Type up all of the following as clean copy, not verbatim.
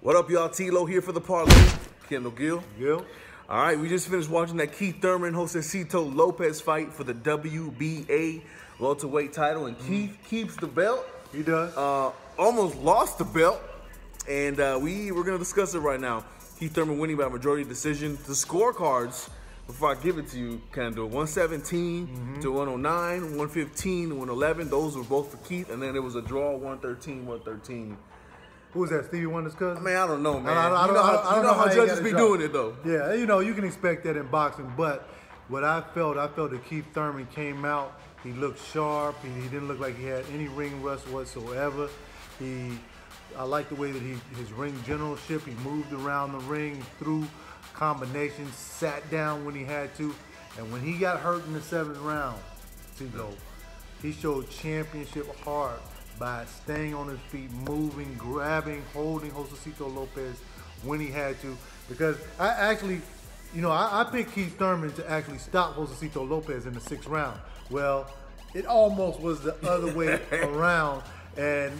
What up, y'all? TLO here for the Parley. Kendall Gill. All right, we just finished watching that Keith Thurman, Josesito Lopez fight for the WBA welterweight title, and Keith keeps the belt. He does. Almost lost the belt, and we're gonna discuss it right now. Keith Thurman winning by majority decision. The scorecards, before I give it to you, Kendall, 117 to 109, 115 to 111. Those were both for Keith, and then there was a draw, 113, 113. Who was that, Stevie Wonder's cousin? I mean, I don't know, man. I don't know how judges be doing it, though. Yeah, you know, you can expect that in boxing, but what I felt that Keith Thurman came out, he looked sharp, he didn't look like he had any ring rust whatsoever. I like the way that his ring generalship, he moved around the ring, threw combinations, sat down when he had to, and when he got hurt in the 7th round, he showed championship heart by staying on his feet, moving, grabbing, holding Josesito Lopez when he had to. Because I actually, I picked Keith Thurman to actually stop Josesito Lopez in the 6th round. Well, it almost was the other way around. And,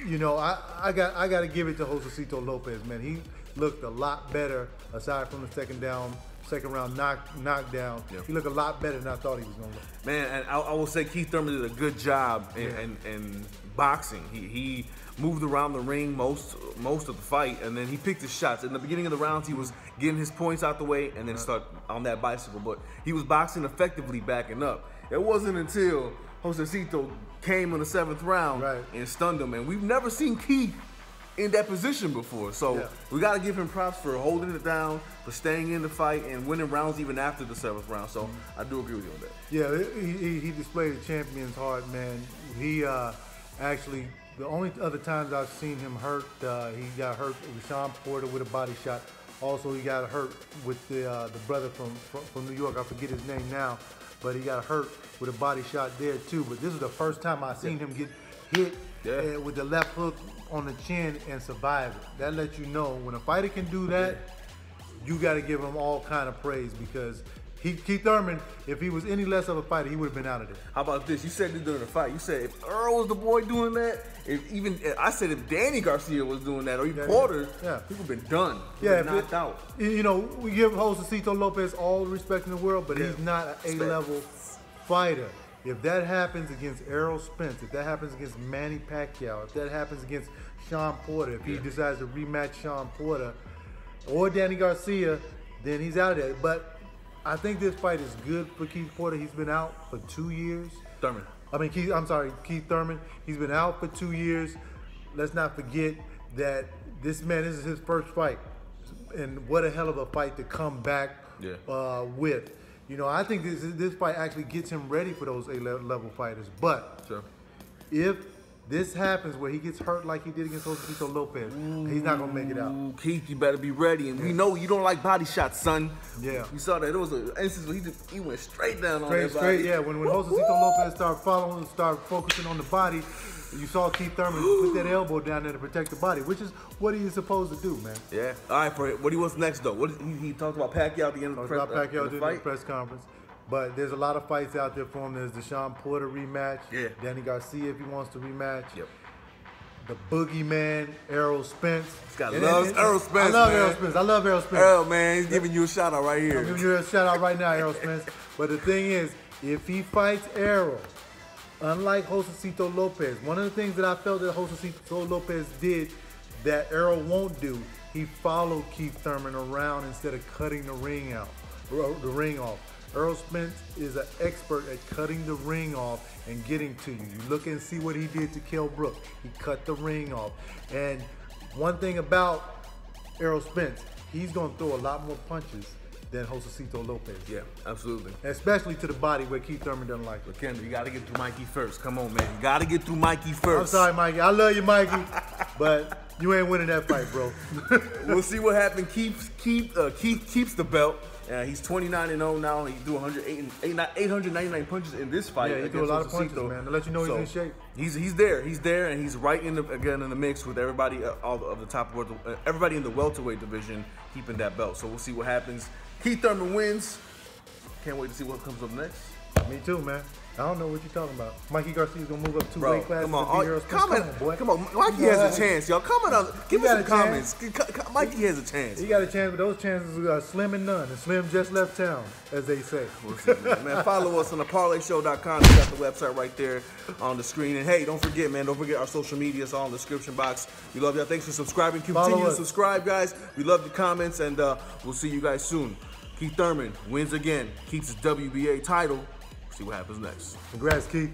I got to give it to Josesito Lopez, man. He looked a lot better aside from the second round knockdown. Yeah. He looked a lot better than I thought he was going to look. Man, and I will say Keith Thurman did a good job in boxing. He moved around the ring most of the fight, and then he picked his shots. In the beginning of the rounds, he was getting his points out the way and then start on that bicycle. But he was boxing effectively backing up. It wasn't until Josesito came in the 7th round and stunned him. And we've never seen Keith in that position before. So we got to give him props for holding it down, for staying in the fight, and winning rounds even after the 7th round. So I do agree with you on that. Yeah, he displayed a champion's heart, man. He actually, the only other times I've seen him hurt, he got hurt with Sean Porter with a body shot. Also, he got hurt with the brother from New York. I forget his name now, but he got hurt with a body shot there too. But this is the first time I've seen him get hit with the left hook on the chin and survive it. That lets you know when a fighter can do that, you got to give him all kind of praise, because Keith Thurman, if he was any less of a fighter, he would have been out of there. How about this? You said this during the fight. You said if Earl was the boy doing that, I said if Danny Garcia was doing that, or even Porter, he would have been done. Knocked out. We give Josesito Lopez all the respect in the world, but he's not an A-level fighter. If that happens against Errol Spence, if that happens against Manny Pacquiao, if that happens against Sean Porter, if he decides to rematch Sean Porter or Danny Garcia, then he's out of there. But I think this fight is good for Keith Porter. He's been out for 2 years. Keith Thurman. He's been out for 2 years. Let's not forget that this is his first fight. And what a hell of a fight to come back with. I think this fight actually gets him ready for those A-level fighters. But if this happens where he gets hurt like he did against Josesito Lopez, he's not going to make it out. Keith, you better be ready. And we know you don't like body shots, son. Yeah. You saw that. There was an instance where he went straight down on that body. Yeah, when Josesito Lopez started focusing on the body, you saw Keith Thurman put that elbow down there to protect the body, which is what he is supposed to do, man. Yeah. All right, what he wants next, though? He talked about Pacquiao at the end of the press conference. But there's a lot of fights out there for him. There's the Sean Porter rematch. Yeah. Danny Garcia, if he wants to rematch. Yep. The boogeyman, Errol Spence. This guy loves Errol Spence. I love Errol Spence. Errol, man, he's giving you a shout out right here. I'm giving you a shout out right now, Errol Spence. But the thing is, if he fights Errol, unlike Josesito Lopez, one of the things that I felt that Josesito Lopez did that Errol won't do, he followed Keith Thurman around instead of cutting the ring off. Errol Spence is an expert at cutting the ring off and getting to you. You look and see what he did to Kell Brook. He cut the ring off. And one thing about Errol Spence, he's going to throw a lot more punches than Josesito Lopez. Yeah, absolutely. Especially to the body where Keith Thurman doesn't like it. But Kendall, you got to get through Mikey first. Come on, man. You got to get through Mikey first. I'm sorry, Mikey. I love you, Mikey. But you ain't winning that fight, bro. We'll see what happens. Keith keeps the belt. He's 29-0 now. He threw 899 punches in this fight. Yeah, he threw a lot of punches, man. To let you know he's in shape. He's there, and he's right in the mix with everybody of the top everybody in the welterweight division, keeping that belt. So we'll see what happens. Keith Thurman wins. Can't wait to see what comes up next. Me too, man. I don't know what you're talking about. Mikey Garcia's gonna move up 2 Bro, weight classes. come on, boy. come on. Mikey has a chance, y'all. Comment on, give me some comments. Mikey has a chance. He got a chance, but those chances are slim and none. And Slim just left town, as they say. Man, follow us on the ParleyShow.com. We got the website right there on the screen. And hey, don't forget our social media is all in the description box. We love y'all. Thanks for subscribing. Continue to subscribe, guys. We love the comments, and we'll see you guys soon. Keith Thurman wins again, keeps his WBA title. See what happens next. Congrats, Keith.